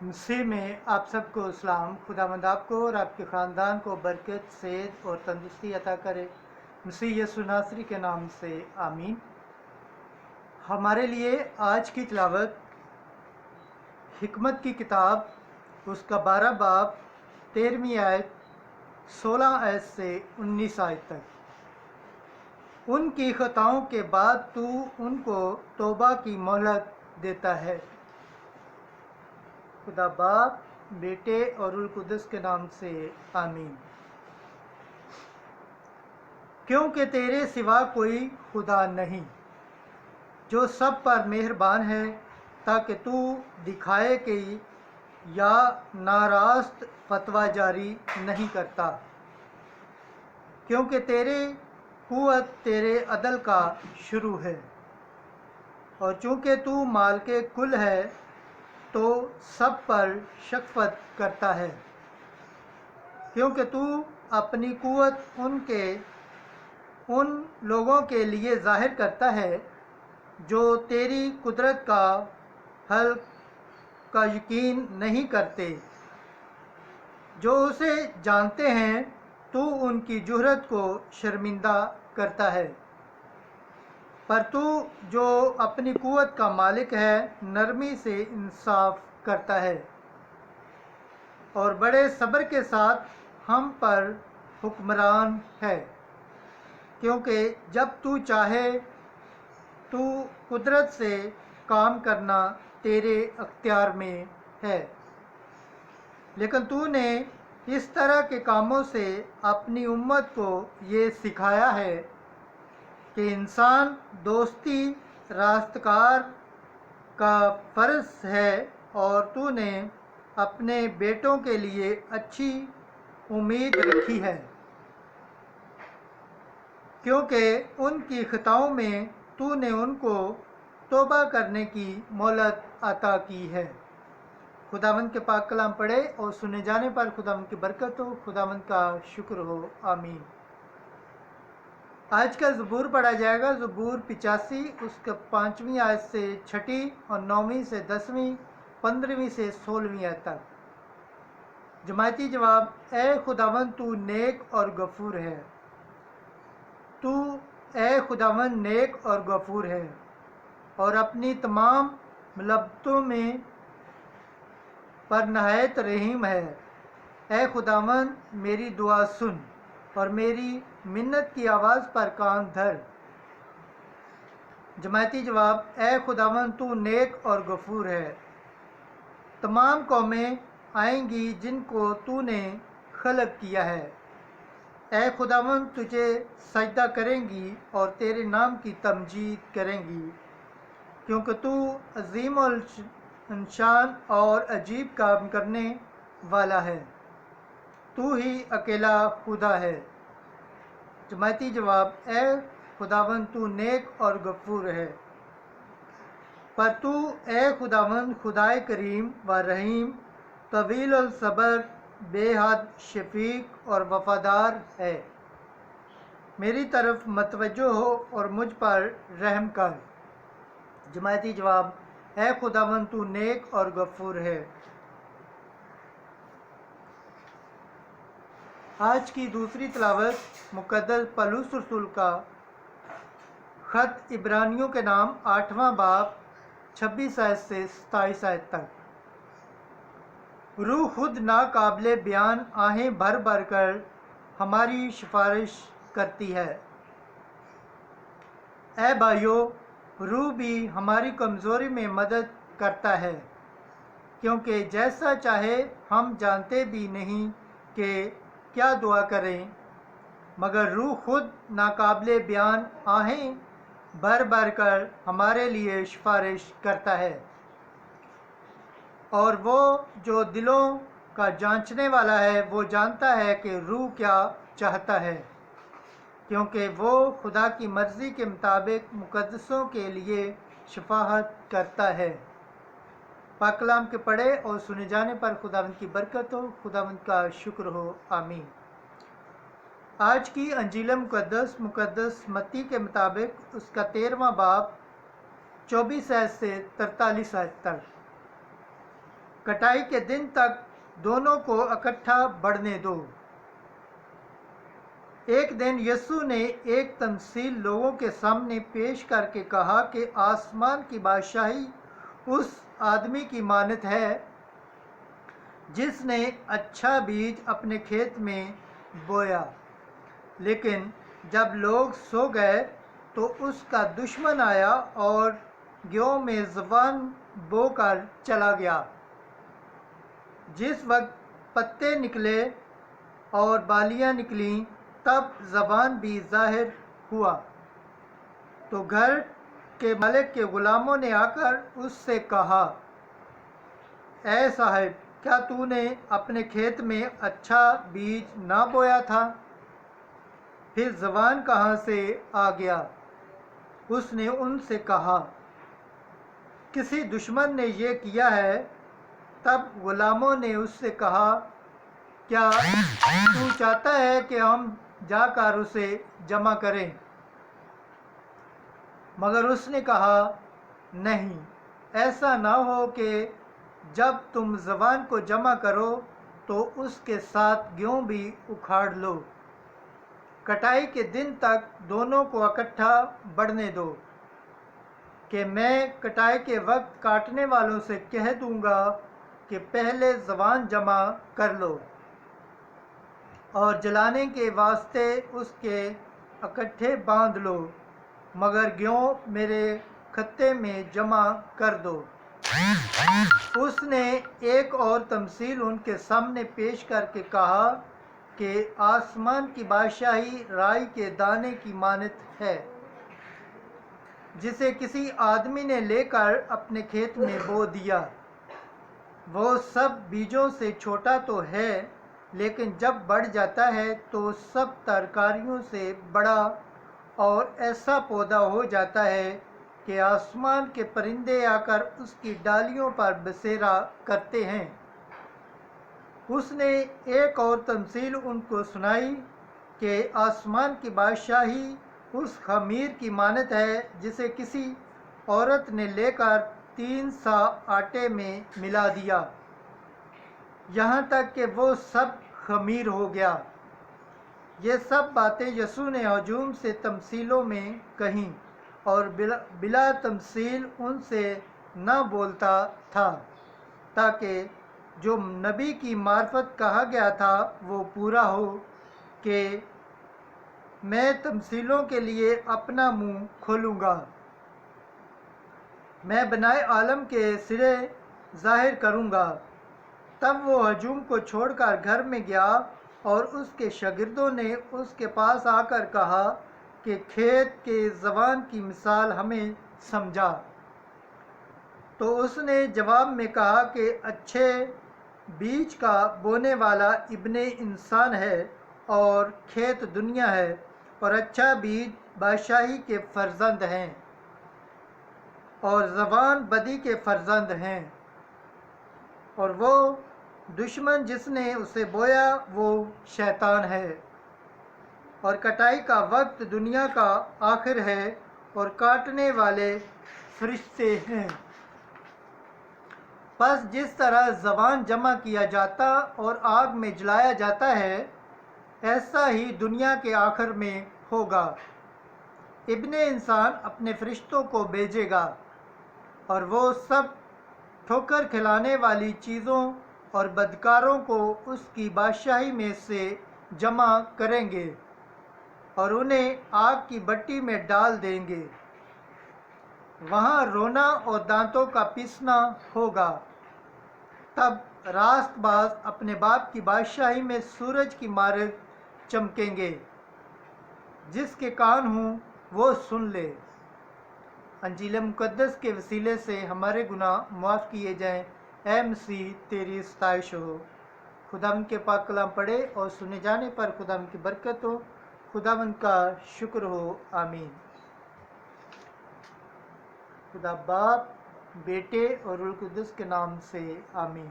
مسیح میں آپ سب کو اسلام۔ خداوند آپ کو اور آپ کے خاندان کو برکت، صحت اور تندرستی عطا کرے، مسیح یسوع ناصری کے نام سے آمین۔ ہمارے لیے آج کی تلاوت حکمت کی کتاب، اس کا 12 باب 13ویں آیت 16 آیت سے 19 آیت تک۔ ان کی خطاؤں کے بعد تو ان کو توبہ کی مہلت دیتا ہے۔ خدا باپ، بیٹے اور روح القدس کے نام سے آمین۔ کیونکہ تیرے سوا کوئی خدا نہیں جو سب پر مہربان ہے، تاکہ تو دکھائے کہ یا ناراست فتویٰ جاری نہیں کرتا، کیونکہ تیری قوت تیرے عدل کا شروع ہے، اور چونکہ تو مالک کل ہے تو سب پر شفقت کرتا ہے، کیونکہ تو اپنی قوت ان لوگوں کے لیے ظاہر کرتا ہے جو تیری قدرت کا حلق کا یقین نہیں کرتے۔ جو اسے جانتے ہیں تو ان کی جرأت کو شرمندہ کرتا ہے، پر تو جو اپنی قوت کا مالک ہے نرمی سے انصاف کرتا ہے، اور بڑے صبر کے ساتھ ہم پر حکمران ہے، کیونکہ جب تو چاہے تو قدرت سے کام کرنا تیرے اختیار میں ہے، لیکن تو نے اس طرح کے کاموں سے اپنی امت کو یہ سکھایا ہے کہ انسان دوستی راستگار کا فرض ہے، اور تو نے اپنے بیٹوں کے لیے اچھی امید رکھی ہے، کیونکہ ان کی خطاؤں میں تو نے ان کو توبہ کرنے کی مہلت عطا کی ہے۔ خداوند کے پاک کلام پڑھے اور سنے جانے پر خداوند کی برکت ہو، خداوند کا شکر ہو، آمین۔ آج کا زبور پڑھا جائے گا، زبور 85، اس کا 5ویں آیت سے 6 اور 9ویں سے 10ویں، 15ویں سے 16ویں آیت تک۔ جماعتی جواب: اے خداوند تو نیک اور غفور ہے، تو اے خداوند نیک اور غفور ہے، اور اپنی تمام ملبتوں میں پر نہایت رحیم ہے۔ اے خداوند میری دعا سن اور میری منت کی آواز پر کان دھر۔ جماعتی جواب: اے خداوند تو نیک اور غفور ہے، تمام قومیں آئیں گی جن کو تو نے خلق کیا ہے۔ اے خداوند تجھے سجدہ کریں گی اور تیرے نام کی تمجید کریں گی، کیونکہ تو عظیم الشان اور عجیب کام کرنے والا ہے، تو ہی اکیلا خدا ہے۔ جماعتی جواب: اے خداوند تو نیک اور غفور ہے، پر تو اے خداوند خدائے کریم و رحیم، طویل الصبر، بے حد شفیق اور وفادار ہے۔ میری طرف متوجہ ہو اور مجھ پر رحم کر۔ جماعتی جواب: اے خداوند تو نیک اور غفور ہے۔ آج کی دوسری تلاوت مقدس پولس رسول کا خط عبرانیوں کے نام 8واں باب 26 آیت سے 27 آیت تک۔ روح خود ناقابل بیان آہیں بھر بھر کر ہماری سفارش کرتی ہے۔ اے بھائیو، روح بھی ہماری کمزوری میں مدد کرتا ہے، کیونکہ جیسا چاہے ہم جانتے بھی نہیں کہ کیا دعا کریں، مگر روح خود ناقابل بیان آہیں بھر بھر کر ہمارے لیے سفارش کرتا ہے۔ اور وہ جو دلوں کا جانچنے والا ہے وہ جانتا ہے کہ روح کیا چاہتا ہے، کیونکہ وہ خدا کی مرضی کے مطابق مقدسوں کے لیے شفاعت کرتا ہے۔ پاک کلام کے پڑھے اور سنے جانے پر خداوند کی برکت ہو، خداوند کا شکر ہو، آمین۔ آج کی انجیل مقدس متی کے مطابق اس کا 13واں باب 24 آیت سے 43 آیت تک۔ کٹائی کے دن تک دونوں کو اکٹھا بڑھنے دو۔ ایک دن یسوع نے ایک تمثیل لوگوں کے سامنے پیش کر کے کہا کہ آسمان کی بادشاہی اس آدمی کی مانند ہے جس نے اچھا بیج اپنے کھیت میں بویا، لیکن جب لوگ سو گئے تو اس کا دشمن آیا اور گیہوں میں زبان بو کر چلا گیا۔ جس وقت پتے نکلے اور بالیاں نکلیں تب زبان بھی ظاہر ہوا، تو گھر کے مالک کے غلاموں نے آ کر اس سے کہا، اے صاحب، کیا تو نے اپنے کھیت میں اچھا بیج نہ بویا تھا؟ پھر زبان کہاں سے آ گیا؟ اس نے ان سے کہا، کسی دشمن نے یہ کیا ہے۔ تب غلاموں نے اس سے کہا، کیا تو چاہتا ہے کہ ہم جا کر اسے جمع کریں؟ مگر اس نے کہا، نہیں، ایسا نہ ہو کہ جب تم زبان کو جمع کرو تو اس کے ساتھ گیہوں بھی اکھاڑ لو۔ کٹائی کے دن تک دونوں کو اکٹھا بڑھنے دو، کہ میں کٹائی کے وقت کاٹنے والوں سے کہہ دوں گا کہ پہلے زبان جمع کر لو اور جلانے کے واسطے اس کے اکٹھے باندھ لو، مگر گیہوں میرے کھتے میں جمع کر دو۔ اس نے ایک اور تمثیل ان کے سامنے پیش کر کے کہا کہ آسمان کی بادشاہی رائی کے دانے کی مانند ہے، جسے کسی آدمی نے لے کر اپنے کھیت میں بو دیا۔ وہ سب بیجوں سے چھوٹا تو ہے، لیکن جب بڑھ جاتا ہے تو سب ترکاریوں سے بڑا اور ایسا پودا ہو جاتا ہے کہ آسمان کے پرندے آ کر اس کی ڈالیوں پر بسیرا کرتے ہیں۔ اس نے ایک اور تمثیل ان کو سنائی کہ آسمان کی بادشاہی اس خمیر کی مانند ہے جسے کسی عورت نے لے کر 3 سا آٹے میں ملا دیا، یہاں تک کہ وہ سب خمیر ہو گیا۔ یہ سب باتیں یسوع نے ہجوم سے تمثیلوں میں کہیں، اور بلا تمثیل ان سے نہ بولتا تھا، تاکہ جو نبی کی معرفت کہا گیا تھا وہ پورا ہو کہ میں تمثیلوں کے لیے اپنا منہ کھولوں گا، میں بنائے عالم کے سرے ظاہر کروں گا۔ تب وہ ہجوم کو چھوڑ کر گھر میں گیا، اور اس کے شاگردوں نے اس کے پاس آ کر کہا کہ کھیت کے زبان کی مثال ہمیں سمجھا۔ تو اس نے جواب میں کہا کہ اچھے بیج کا بونے والا ابن انسان ہے، اور کھیت دنیا ہے، اور اچھا بیج بادشاہی کے فرزند ہیں، اور زبان بدی کے فرزند ہیں، اور وہ دشمن جس نے اسے بویا وہ شیطان ہے۔ اور کٹائی کا وقت دنیا کا آخر ہے، اور کاٹنے والے فرشتے ہیں۔ پس جس طرح زبان جمع کیا جاتا اور آگ میں جلایا جاتا ہے، ایسا ہی دنیا کے آخر میں ہوگا۔ ابن انسان اپنے فرشتوں کو بھیجے گا، اور وہ سب ٹھوکر کھلانے والی چیزوں اور بدکاروں کو اس کی بادشاہی میں سے جمع کریں گے، اور انہیں آگ کی بھٹی میں ڈال دیں گے۔ وہاں رونا اور دانتوں کا پیسنا ہوگا۔ تب راست باز اپنے باپ کی بادشاہی میں سورج کی مانند چمکیں گے۔ جس کے کان ہوں وہ سن لے۔ انجیل مقدس کے وسیلے سے ہمارے گناہ معاف کیے جائیں۔ اے مسیح، تیری ستائش ہو۔ خداوند کے پاک کلام پڑھے اور سنے جانے پر خداوند کی برکت ہو۔ خداوند کا شکر ہو۔ آمین۔ خدا باپ، بیٹے اور روح القدس کے نام سے آمین۔